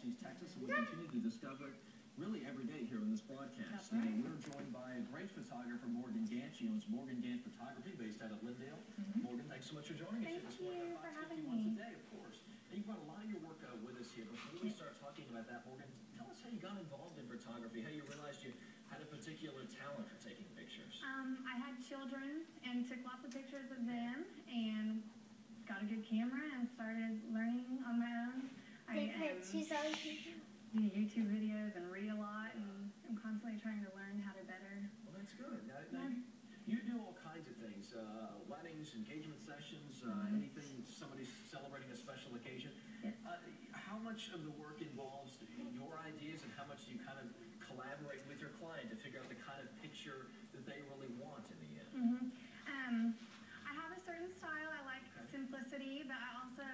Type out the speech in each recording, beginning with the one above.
East Texas, and we continue to discover it really every day here on this broadcast. Right. And we're joined by a great photographer, Morgan Gauntt. She owns Morgan Gauntt Photography, based out of Lindale. Morgan, thanks so much for joining us here this morning on Fox 51 today, of course. And you brought a lot of your work with us here. Before we start talking about that, Morgan, tell us how you got involved in photography, how you realized you had a particular talent for taking pictures. I had children and took lots of pictures of them and got a good camera and started learning on my own. I do YouTube videos and read a lot, and I'm constantly trying to learn how to better. Well, that's good. Now, you do all kinds of things, weddings, engagement sessions, anything, somebody's celebrating a special occasion. Yes. How much of the work involves your ideas, and how much do you kind of collaborate with your client to figure out the kind of picture that they really want in the end? I have a certain style. I like simplicity, but I also,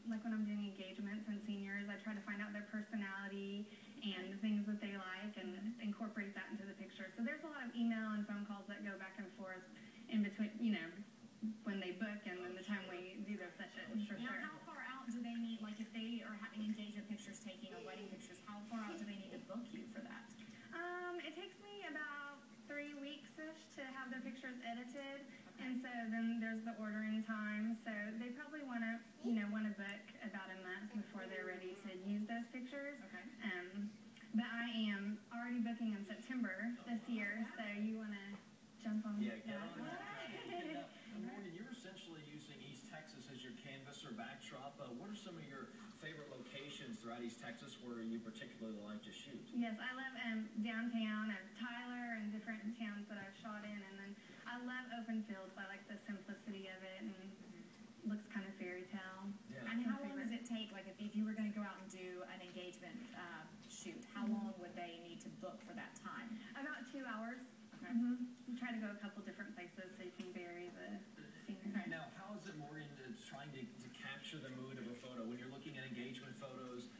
like when I'm doing engagements and seniors, I try to find out their personality and the things that they like and incorporate that into the picture. So there's a lot of email and phone calls that go back and forth in between, when they book and then the time we do their session, for sure. Now, how far out do they need, like if they are having engagement pictures taking or wedding pictures, how far out do they need to book you for that? It takes me about 3 weeks-ish to have their pictures edited. And so then there's the ordering time. So they probably want to, want to book about a month before they're ready to use those pictures. Okay. But I am already booking in September this year, so you want to jump on Yeah, get on that. Morgan, you're essentially using East Texas as your canvas or backdrop. What are some of your favorite locations throughout East Texas where you particularly like to shoot? Yes, I love downtown and Tyler and different towns that I've shot in, and then I love open fields. I like the simplicity of it, and looks kind of fairy tale. Yeah. And how long does it take, like if you were going to go out and do an engagement shoot, how long would they need to book for that time? About 2 hours. Okay. You try to go a couple different places so you can vary the scenery. Now, how is it, Morgan, trying to capture the mood of a photo? When you're looking at engagement photos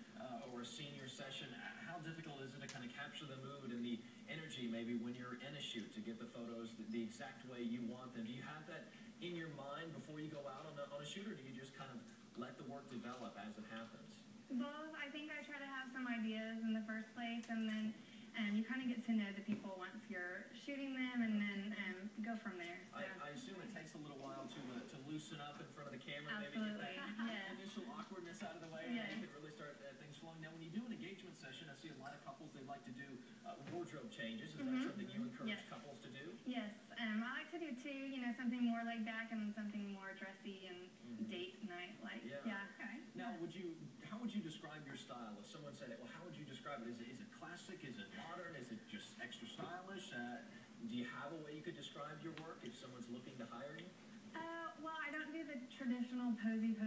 or a senior session, how difficult is it to kind of capture the mood and the energy maybe when you're in a shoot to get the photos the exact way you want them? Do you have that in your mind before you go out on a shoot, or do you just kind of let the work develop as it happens? Both. I think I try to have some ideas in the first place, and then you kind of get to know the people once you're shooting them, and then go from there. So. I assume it takes a little while to loosen up in front of the camera. Absolutely. Maybe get that yes. initial awkwardness out of the way, yes. and you can really start things flowing. Now, when you do an engagement session, I see a lot of couples, they like to do wardrobe changes. Is that something you encourage couples to do? Yes. I like to do two, something more laid back and then something more dressy and date night like. Yeah. Okay. Now, how would you describe your style? If someone said it, well, how would you describe it? Is it classic? Is it modern? Is it just extra stylish? Do you have a way you could describe your work if someone's looking to hire you? Well, I don't do the traditional posy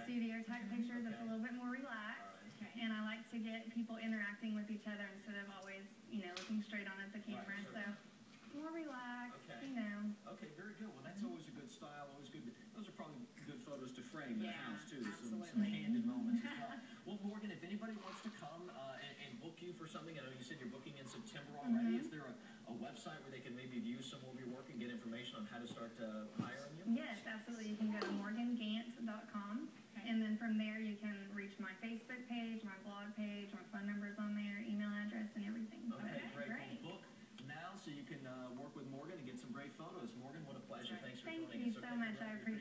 studio type pictures. It's a little bit more relaxed. Right. And I like to get people interacting with each other instead of always, looking straight on at the camera. Right, sure. So more relaxed, Okay, very good. Well, that's always a good style, always good. Those are probably good photos to frame in the house, too. Some candid moments as well. Well, Morgan, if anybody wants to come and book you for something, I know you said you're booking in September already. Is there a website where they can maybe view some of your work and get information on how to start hiring you? Yes, absolutely. You can go to morgangauntt.com, and then from there you can reach my Facebook page, my blog page, my phone number's on there, email address, and everything. Okay, great. Well, book now so you can work with Morgan and get some great photos. Morgan, what a pleasure. Thanks for joining us. Thank you so much. I appreciate it.